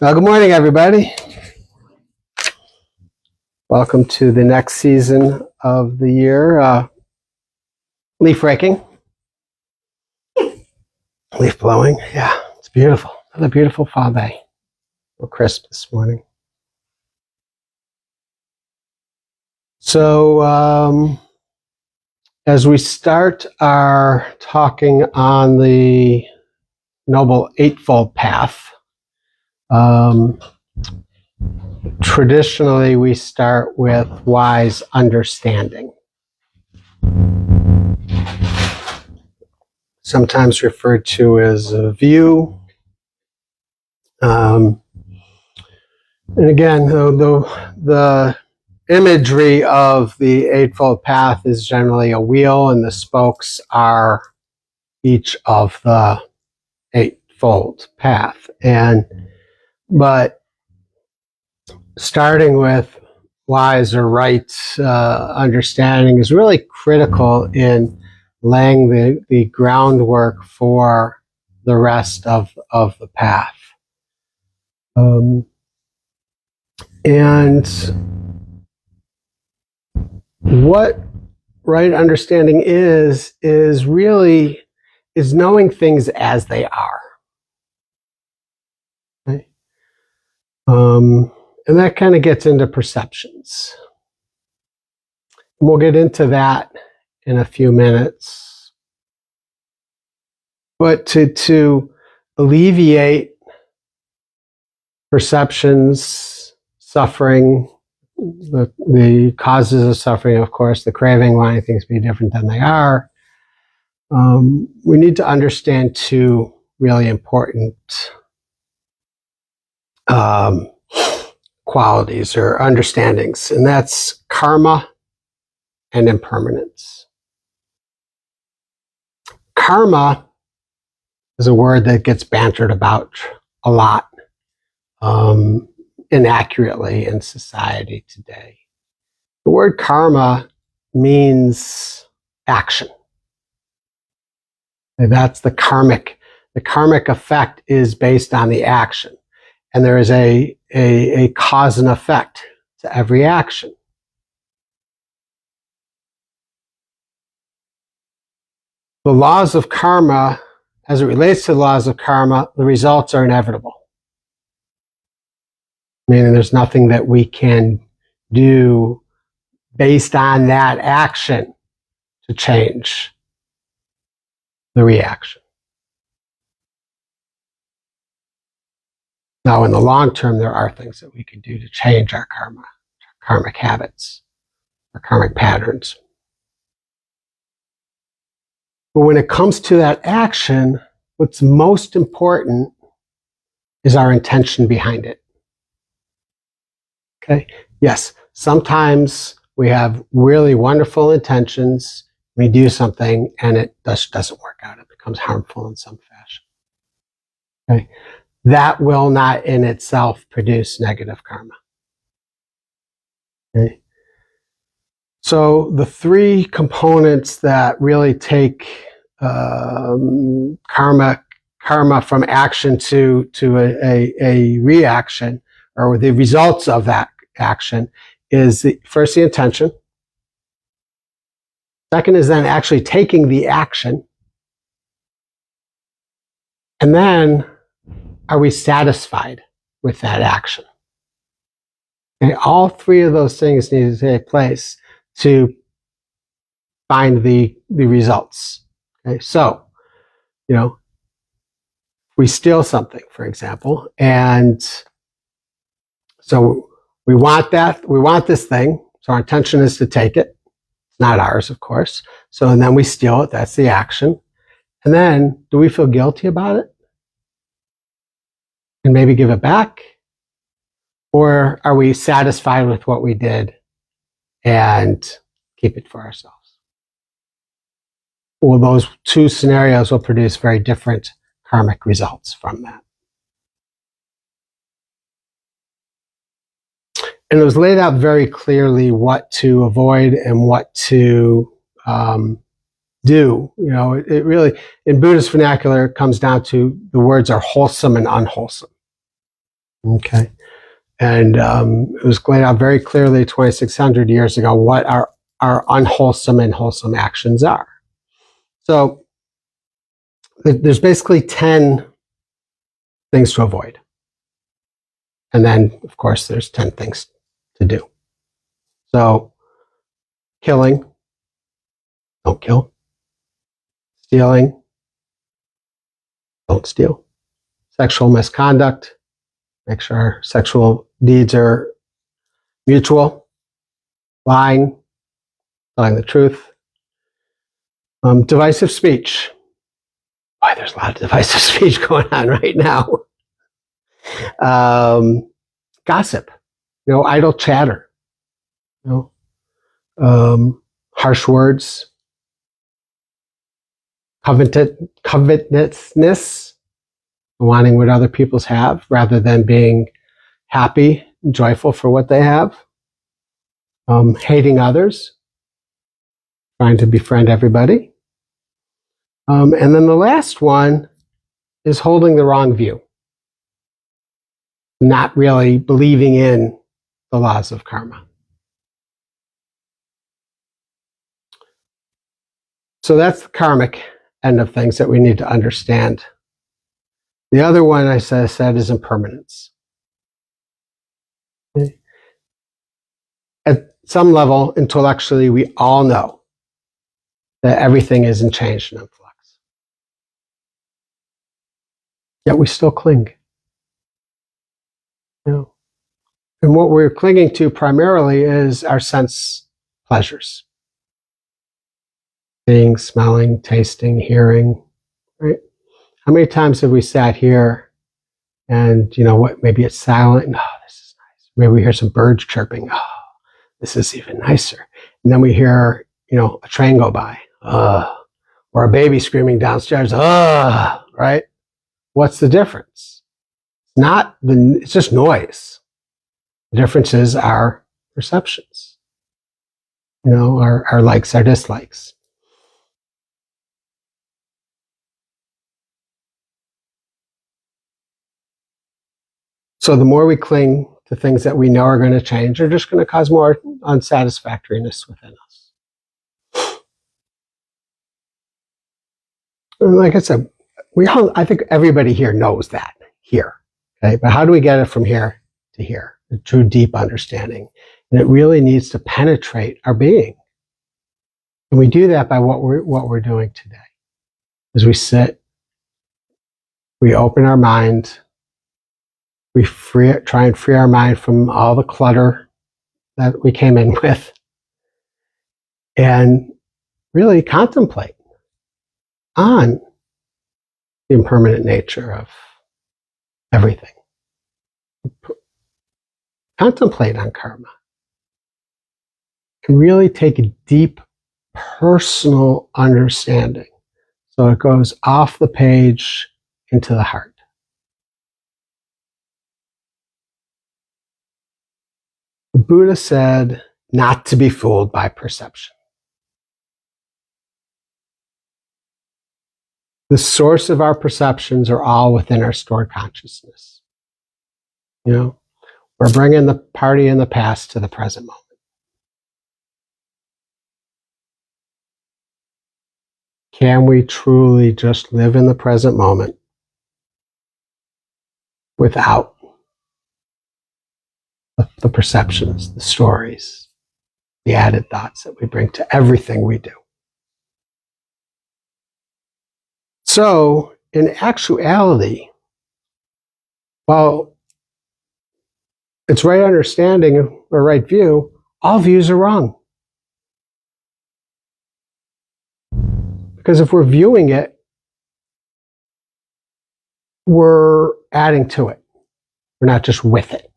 Well, good morning, everybody. Welcome to the next season of the year. Leaf raking, leaf blowing. Yeah, it's beautiful. Another beautiful fall day. A little crisp this morning. So, as we start our talking on the Noble Eightfold Path, traditionally we start with wise understanding, sometimes referred to as a view. And again, the imagery of the Eightfold Path is generally a wheel, and the spokes are each of the Eightfold Path. But starting with wise or right understanding is really critical in laying the groundwork for the rest of the path. And what right understanding is knowing things as they are. Okay? And that kind of gets into perceptions. We'll get into that in a few minutes. But to alleviate perceptions, suffering, the causes of suffering, of course, the craving, wanting things to be different than they are, we need to understand two really important qualities or understandings, and that's karma and impermanence. Karma is a word that gets bantered about a lot inaccurately in society today. The word karma means action. And that's the karmic. The karmic effect is based on the action. And there is a cause and effect to every action. The laws of karma, as it relates to the laws of karma, the results are inevitable. Meaning there's nothing that we can do based on that action to change the reaction. Now, in the long term, there are things that we can do to change our karma, our karmic habits, our karmic patterns. But when it comes to that action, what's most important is our intention behind it. Okay? Yes, sometimes we have really wonderful intentions. We do something and it doesn't work out. It becomes harmful in some fashion. Okay? That will not in itself produce negative karma. Okay? So the three components that really take karma from action to a reaction, or the results of that action, is first the intention. Second is then actually taking the action. And then, are we satisfied with that action? Okay, all three of those things need to take place to find the results. Okay, so, we steal something, for example, and so we want this thing, so our intention is to take it. It's not ours, of course. So, and then we steal it, that's the action. And then, do we feel guilty about it? And maybe give it back? Or are we satisfied with what we did and keep it for ourselves? Well, those two scenarios will produce very different karmic results from that. And it was laid out very clearly what to avoid and what to do. It really, in Buddhist vernacular, it comes down to the words are wholesome and unwholesome. Okay. And it was laid out very clearly 2,600 years ago what our unwholesome and wholesome actions are. So there's basically 10 things to avoid. And then, of course, there's 10 things to do. So killing, don't kill. Stealing, don't steal. Sexual misconduct, make sure our sexual deeds are mutual. Lying, telling the truth. Divisive speech. Boy, there's a lot of divisive speech going on right now. Gossip, idle chatter, harsh words, covetousness, wanting what other people's have rather than being happy and joyful for what they have, hating others, trying to befriend everybody. And then the last one is holding the wrong view, not really believing in the laws of karma. So that's the karmic end of things that we need to understand. The other one I said is impermanence. Okay. At some level, intellectually, we all know that everything is in change and in flux. Yet we still cling. And what we're clinging to primarily is our sense pleasures. Seeing, smelling, tasting, hearing, right? How many times have we sat here and, maybe it's silent and, oh, this is nice. Maybe we hear some birds chirping. Oh, this is even nicer. And then we hear, a train go by. Or a baby screaming downstairs. Right? What's the difference? It's just noise. The difference is our perceptions. Our likes, our dislikes. So the more we cling to things that we know are going to change, they're just going to cause more unsatisfactoriness within us. And like I said, I think everybody here knows that here. Okay, but how do we get it from here to here? A true deep understanding. And it really needs to penetrate our being. And we do that by what we're doing today. As we sit, we open our mind, we try and free our mind from all the clutter that we came in with, and really contemplate on the impermanent nature of everything. Contemplate on karma. And really take a deep personal understanding. So it goes off the page into the heart. The Buddha said not to be fooled by perception. The source of our perceptions are all within our stored consciousness. We're bringing the party in the past to the present moment. Can we truly just live in the present moment without the perceptions, the stories, the added thoughts that we bring to everything we do? So, in actuality, while it's right understanding or right view, all views are wrong. Because if we're viewing it, we're adding to it. We're not just with it.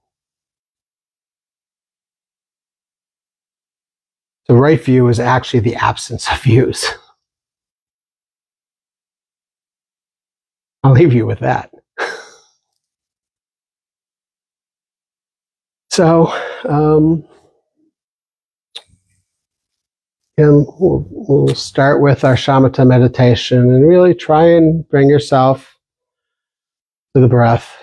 The right view is actually the absence of views. I'll leave you with that. So, and we'll start with our shamatha meditation and really try and bring yourself to the breath.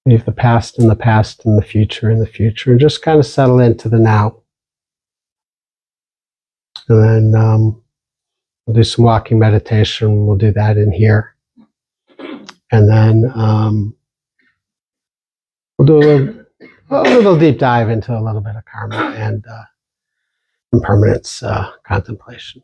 Leave the past in the past and the future in the future, and just kind of settle into the now. And then we'll do some walking meditation. We'll do that in here. And then we'll do a little deep dive into a little bit of karma and impermanence contemplation.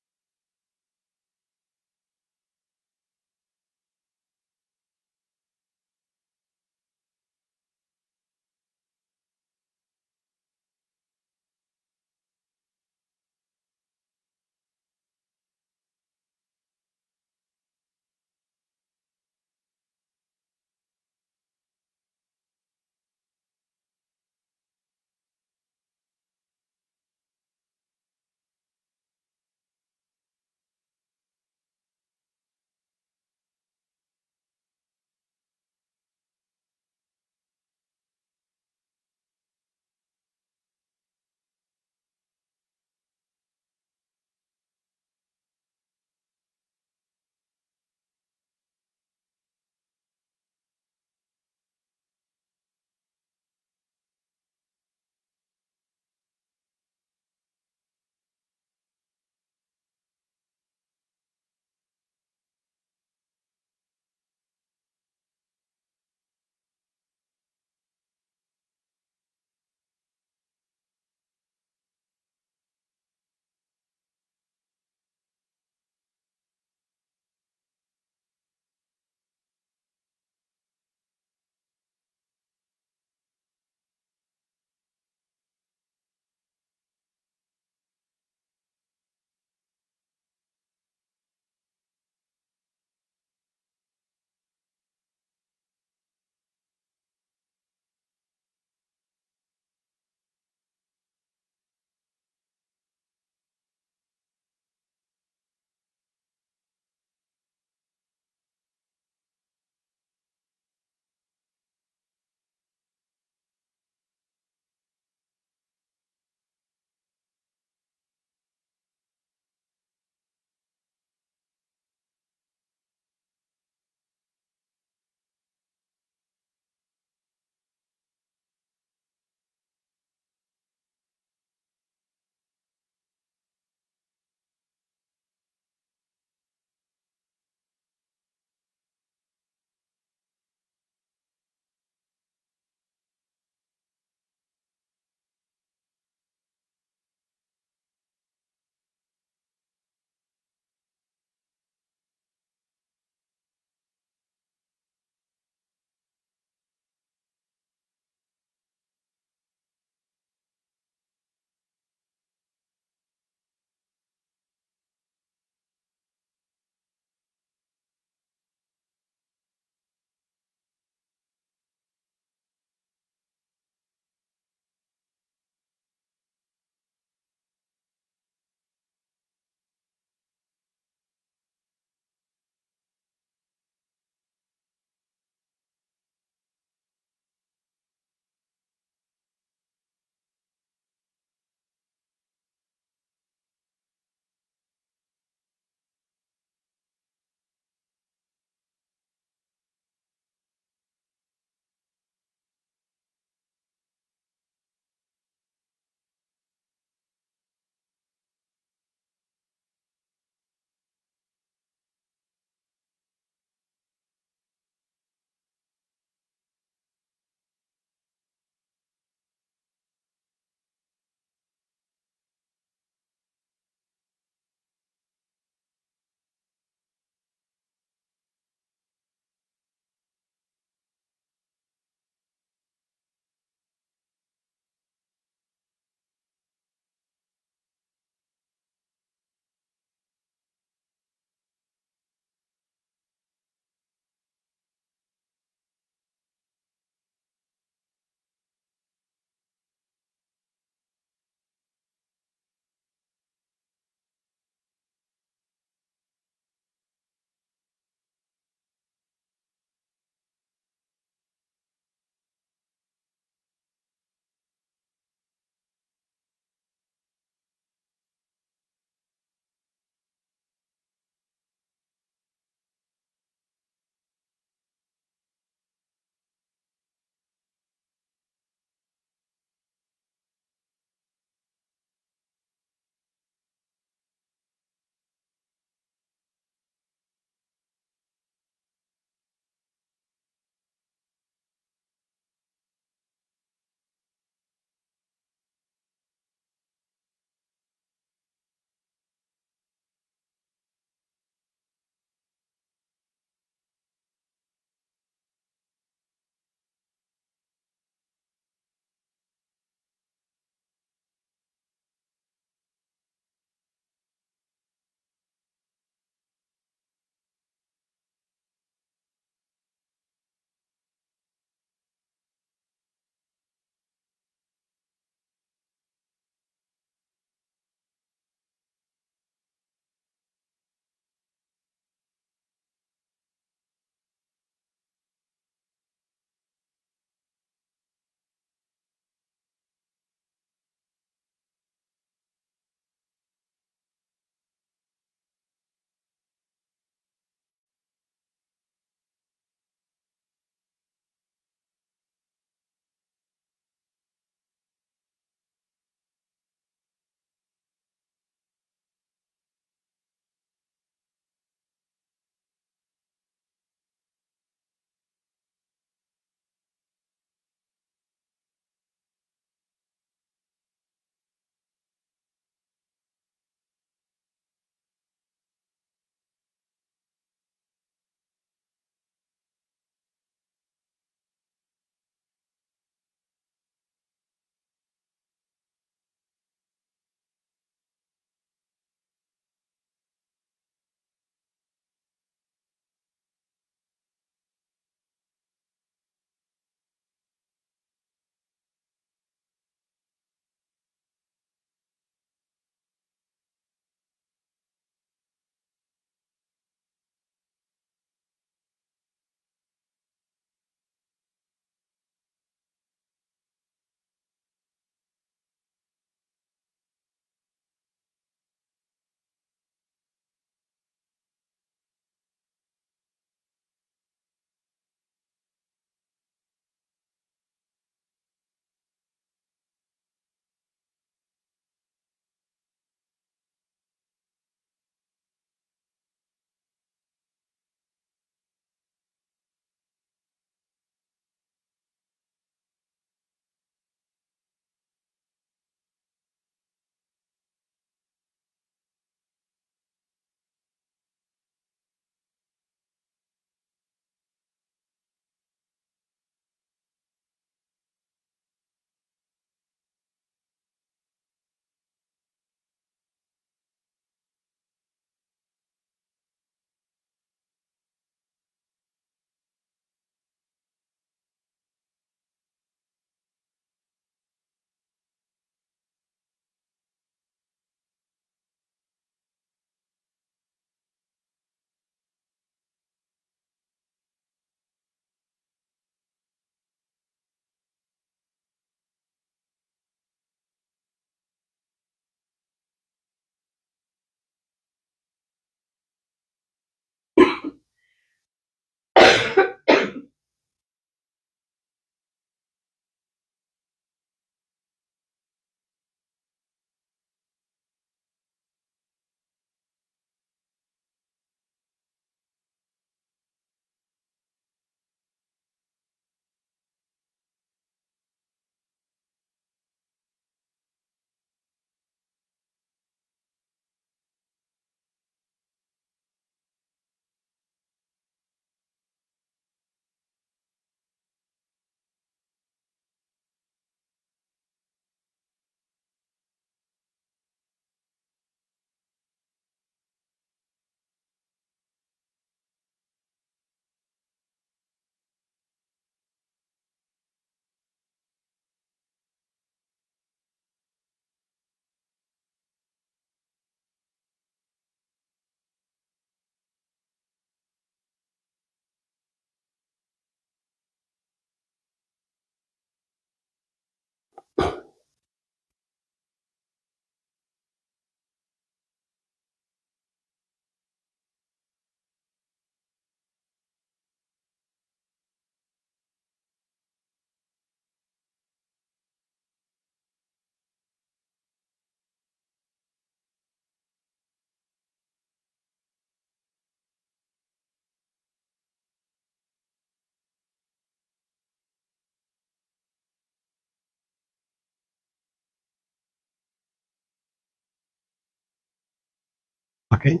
Okay.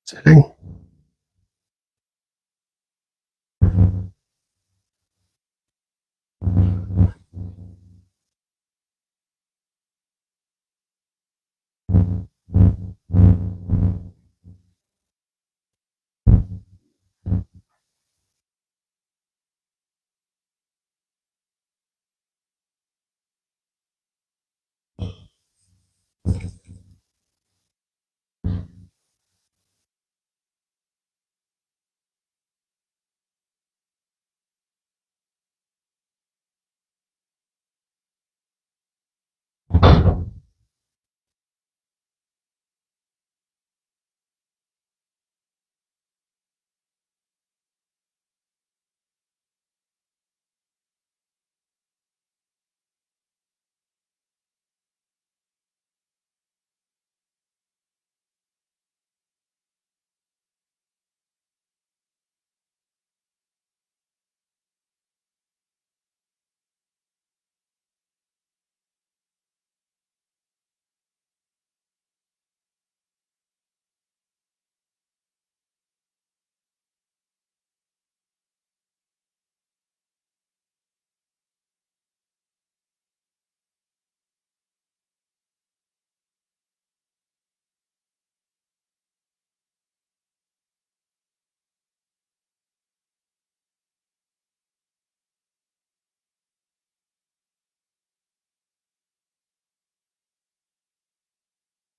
Sitting.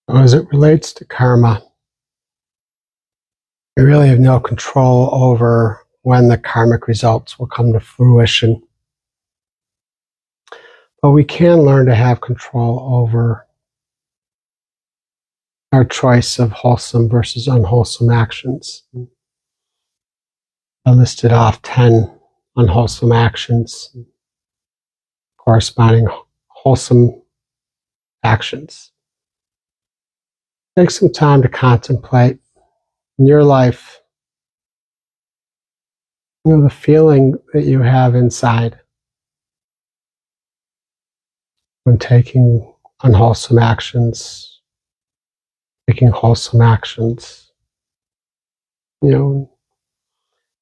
As it relates to karma, we really have no control over when the karmic results will come to fruition. But we can learn to have control over our choice of wholesome versus unwholesome actions. I listed off 10 unwholesome actions, corresponding wholesome actions. Take some time to contemplate in your life, the feeling that you have inside when taking unwholesome actions, taking wholesome actions,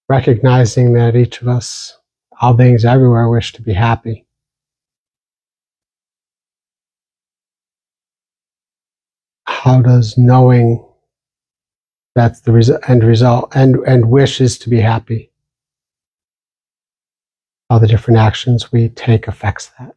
recognizing that each of us, all beings everywhere, wish to be happy. How does knowing that's the end result and wishes to be happy, how the different actions we take affects that?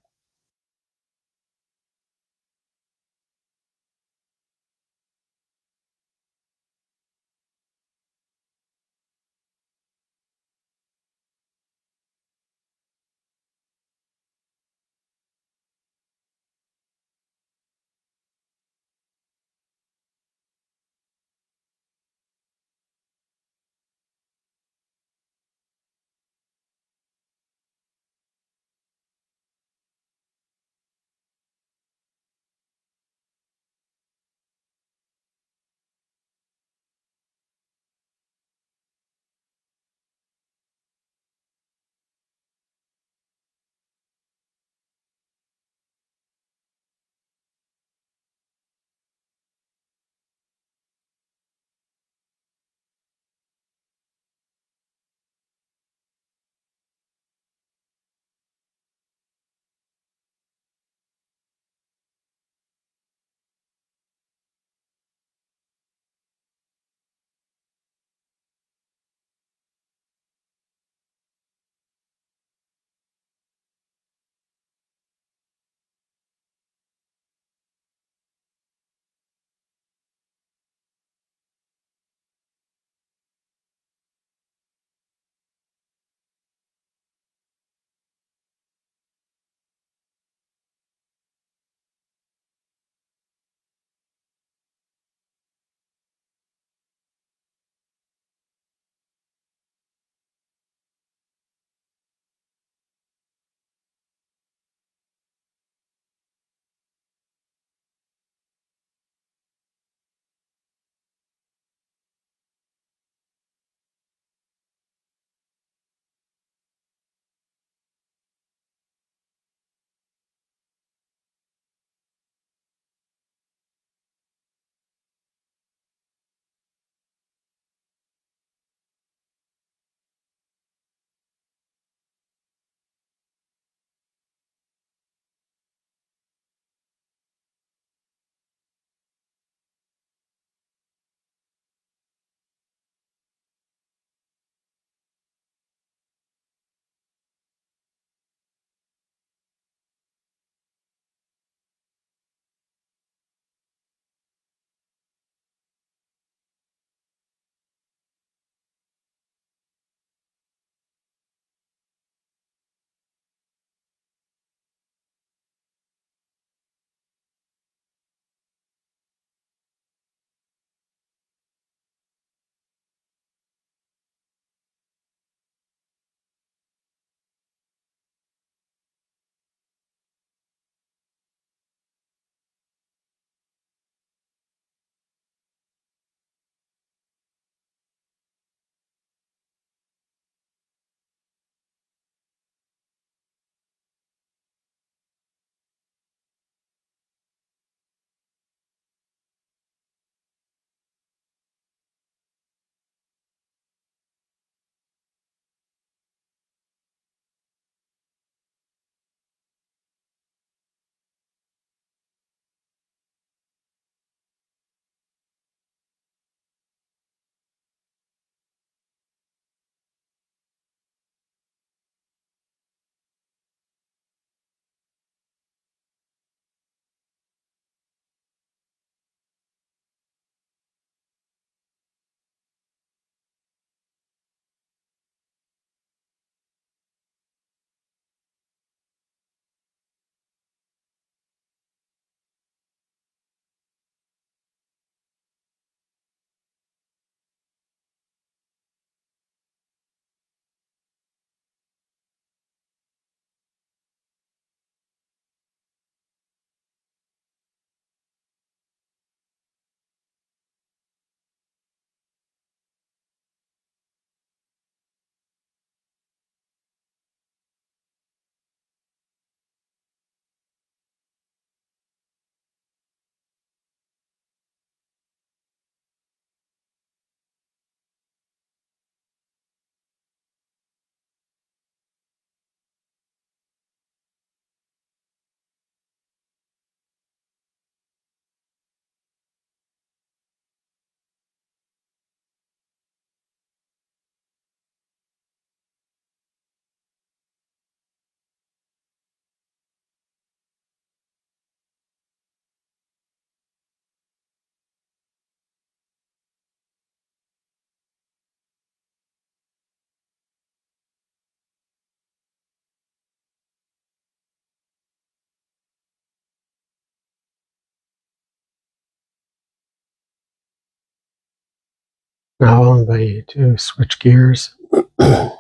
Now I'll invite you to switch gears to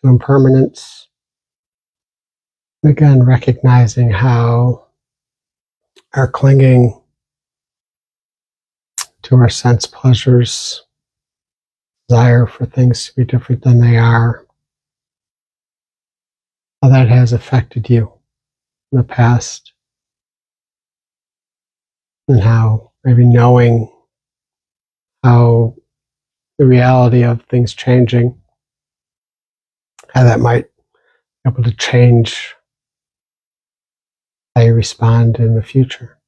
impermanence. Again, recognizing how our clinging to our sense pleasures, desire for things to be different than they are, how that has affected you in the past, and how maybe knowing how the reality of things changing, how that might be able to change how you respond in the future.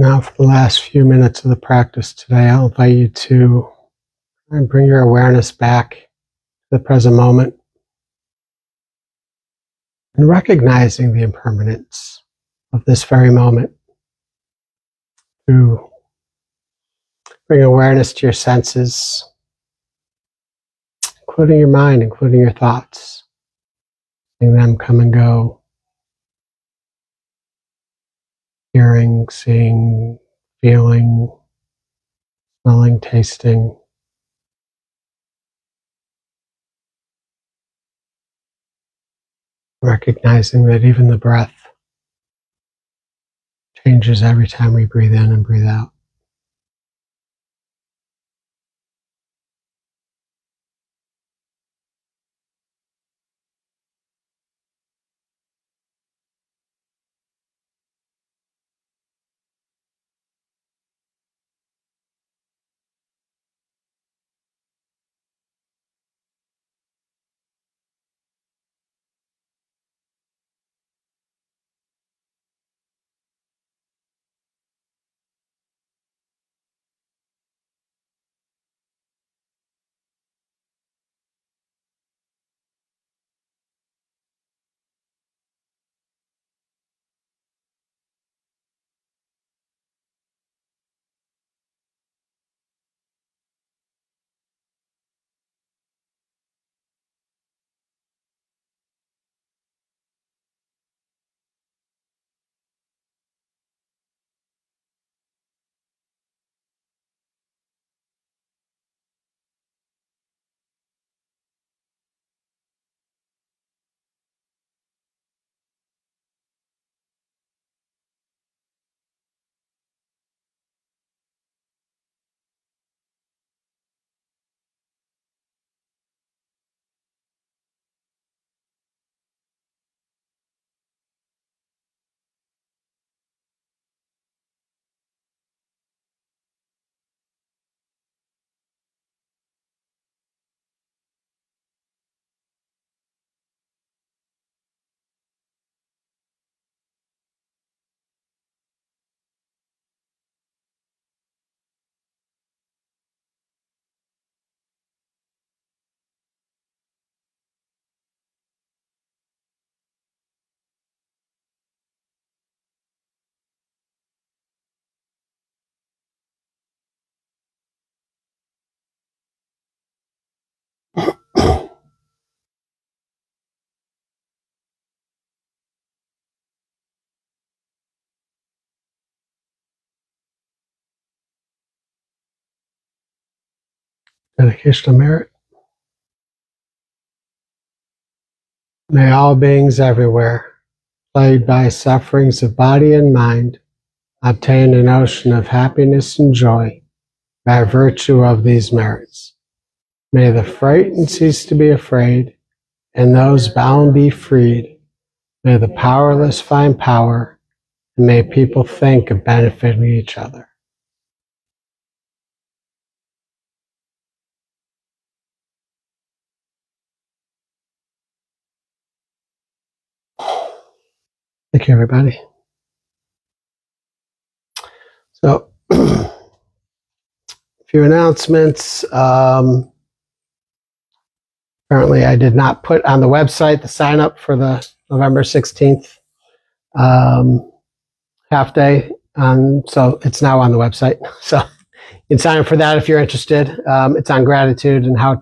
Now for the last few minutes of the practice today, I'll invite you to bring your awareness back to the present moment and recognizing the impermanence of this very moment. To bring awareness to your senses, including your mind, including your thoughts, seeing them come and go, hearing, seeing, feeling, smelling, tasting. Recognizing that even the breath changes every time we breathe in and breathe out. Dedication of merit. May all beings everywhere, plagued by sufferings of body and mind, obtain an ocean of happiness and joy by virtue of these merits. May the frightened cease to be afraid, and those bound be freed. May the powerless find power, and may people think of benefiting each other. Thank you, everybody. So, a few announcements. Apparently, I did not put on the website the sign up for the November 16th half day. So it's now on the website. So you can sign up for that if you're interested. It's on gratitude and how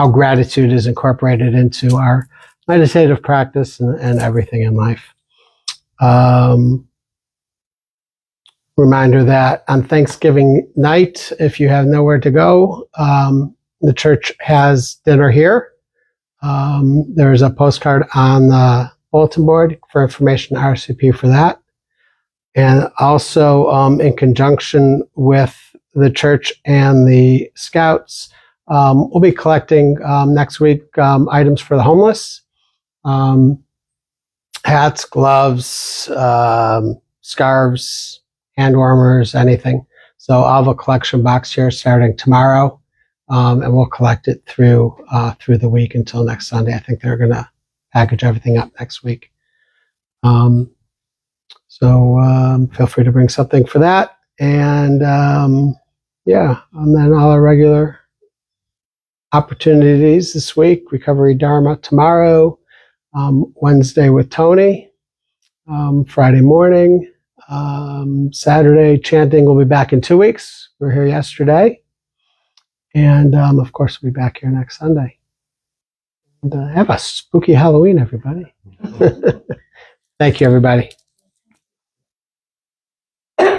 gratitude is incorporated into our meditative practice and everything in life. Reminder that on Thanksgiving night, if you have nowhere to go, the church has dinner here. There's a postcard on the bulletin board for information RSVP for that. And also in conjunction with the church and the Scouts, we'll be collecting next week items for the homeless. Hats, gloves, scarves, hand warmers, anything. So I'll have a collection box here starting tomorrow, and we'll collect it through the week until next Sunday. I think they're going to package everything up next week. So feel free to bring something for that. And yeah, and then all our regular opportunities this week. Recovery Dharma tomorrow, Wednesday with Tony, Friday morning, Saturday chanting. We'll be back in 2 weeks. We were here yesterday. And of course, we'll be back here next Sunday. And have a spooky Halloween, everybody. Thank you, everybody.